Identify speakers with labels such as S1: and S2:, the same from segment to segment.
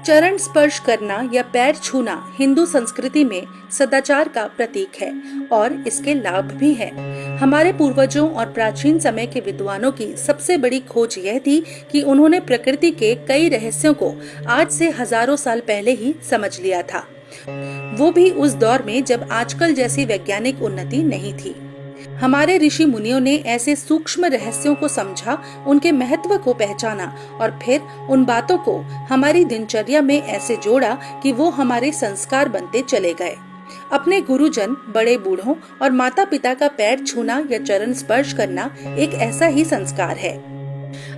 S1: चरण स्पर्श करना या पैर छूना हिंदू संस्कृति में सदाचार का प्रतीक है और इसके लाभ भी हैं। हमारे पूर्वजों और प्राचीन समय के विद्वानों की सबसे बड़ी खोज यह थी कि उन्होंने प्रकृति के कई रहस्यों को आज से हजारों साल पहले ही समझ लिया था, वो भी उस दौर में जब आजकल जैसी वैज्ञानिक उन्नति नहीं थी। हमारे ऋषि मुनियों ने ऐसे सूक्ष्म रहस्यों को समझा, उनके महत्व को पहचाना और फिर उन बातों को हमारी दिनचर्या में ऐसे जोड़ा कि वो हमारे संस्कार बनते चले गए। अपने गुरुजन, बड़े बूढ़ों और माता पिता का पैर छूना या चरण स्पर्श करना एक ऐसा ही संस्कार है।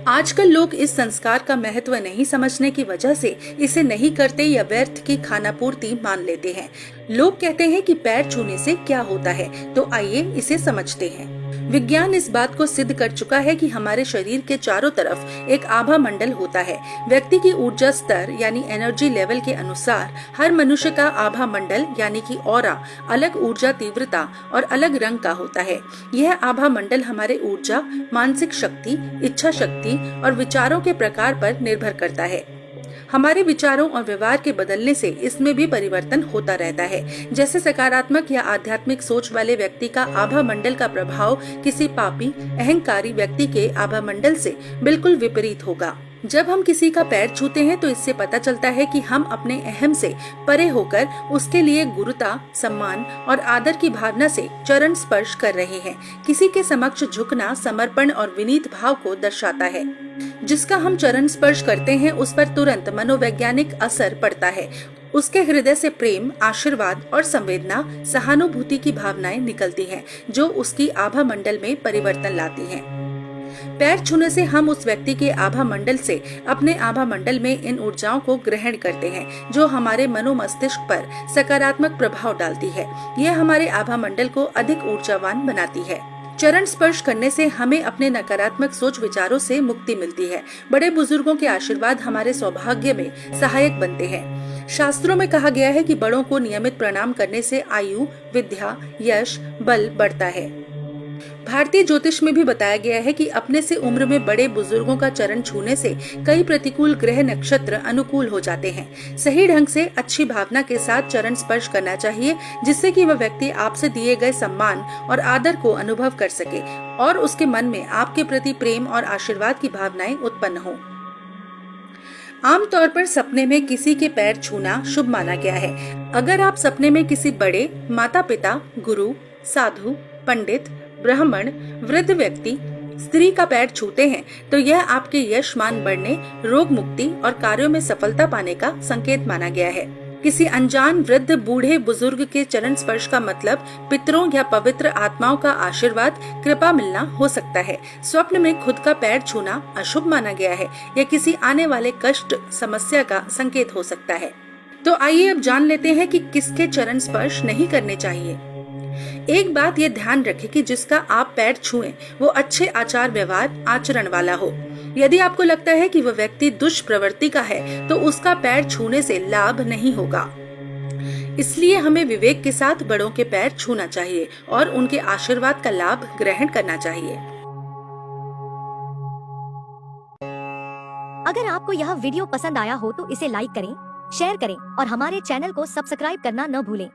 S1: आजकल लोग इस संस्कार का महत्व नहीं समझने की वजह से इसे नहीं करते या व्यर्थ की खानापूर्ति मान लेते हैं। लोग कहते हैं कि पैर छूने से क्या होता है, तो आइए इसे समझते हैं। विज्ञान इस बात को सिद्ध कर चुका है कि हमारे शरीर के चारों तरफ एक आभा मंडल होता है। व्यक्ति की ऊर्जा स्तर यानी एनर्जी लेवल के अनुसार हर मनुष्य का आभा मंडल यानी कि ऑरा अलग ऊर्जा तीव्रता और अलग रंग का होता है। यह आभा मंडल हमारे ऊर्जा, मानसिक शक्ति, इच्छा शक्ति और विचारों के प्रकार पर निर्भर करता है। हमारे विचारों और व्यवहार के बदलने से इसमें भी परिवर्तन होता रहता है। जैसे सकारात्मक या आध्यात्मिक सोच वाले व्यक्ति का आभा मंडल का प्रभाव किसी पापी, अहंकारी व्यक्ति के आभा मंडल से बिल्कुल विपरीत होगा। जब हम किसी का पैर छूते हैं तो इससे पता चलता है कि हम अपने अहम से परे होकर उसके लिए गुरुता, सम्मान और आदर की भावना से चरण स्पर्श कर रहे हैं। किसी के समक्ष झुकना समर्पण और विनीत भाव को दर्शाता है। जिसका हम चरण स्पर्श करते हैं उस पर तुरंत मनोवैज्ञानिक असर पड़ता है। उसके हृदय से प्रेम, आशीर्वाद और संवेदना, सहानुभूति की भावनाएं निकलती हैं, जो उसकी आभा मंडल में परिवर्तन लाती हैं। पैर छूने से हम उस व्यक्ति के आभा मंडल से अपने आभा मंडल में इन ऊर्जाओं को ग्रहण करते हैं, जो हमारे मनोमस्तिष्क पर सकारात्मक प्रभाव डालती है। यह हमारे आभा मंडल को अधिक ऊर्जावान बनाती है। चरण स्पर्श करने से हमें अपने नकारात्मक सोच विचारों से मुक्ति मिलती है। बड़े बुजुर्गों के आशीर्वाद हमारे सौभाग्य में सहायक बनते हैं। शास्त्रों में कहा गया है कि बड़ों को नियमित प्रणाम करने से आयु, विद्या, यश, बल बढ़ता है। भारतीय ज्योतिष में भी बताया गया है कि अपने से उम्र में बड़े बुजुर्गों का चरण छूने से कई प्रतिकूल ग्रह नक्षत्र अनुकूल हो जाते हैं। सही ढंग से अच्छी भावना के साथ चरण स्पर्श करना चाहिए, जिससे कि वह व्यक्ति आपसे दिए गए सम्मान और आदर को अनुभव कर सके और उसके मन में आपके प्रति प्रेम और आशीर्वाद की भावनाएं उत्पन्न हो। आमतौर पर सपने में किसी के पैर छूना शुभ माना गया है। अगर आप सपने में किसी बड़े, माता पिता, गुरु, साधु, पंडित, ब्राह्मण, वृद्ध व्यक्ति, स्त्री का पैर छूते हैं तो यह आपके यश मान बढ़ने, रोग मुक्ति और कार्यों में सफलता पाने का संकेत माना गया है। किसी अनजान वृद्ध, बूढ़े, बुजुर्ग के चरण स्पर्श का मतलब पितरों या पवित्र आत्माओं का आशीर्वाद, कृपा मिलना हो सकता है। स्वप्न में खुद का पैर छूना अशुभ माना गया है या किसी आने वाले कष्ट, समस्या का संकेत हो सकता है। तो आइए अब जान लेते हैं कि किसके चरण स्पर्श नहीं करने चाहिए। एक बात ये ध्यान रखें कि जिसका आप पैर छुएं वो अच्छे आचार व्यवहार, आचरण वाला हो। यदि आपको लगता है कि वह व्यक्ति दुष्प्रवृत्ति का है तो उसका पैर छूने से लाभ नहीं होगा। इसलिए हमें विवेक के साथ बड़ों के पैर छूना चाहिए और उनके आशीर्वाद का लाभ ग्रहण करना चाहिए।
S2: अगर आपको यह वीडियो पसंद आया हो तो इसे लाइक करें, शेयर करें और हमारे चैनल को सब्सक्राइब करना न भूलें।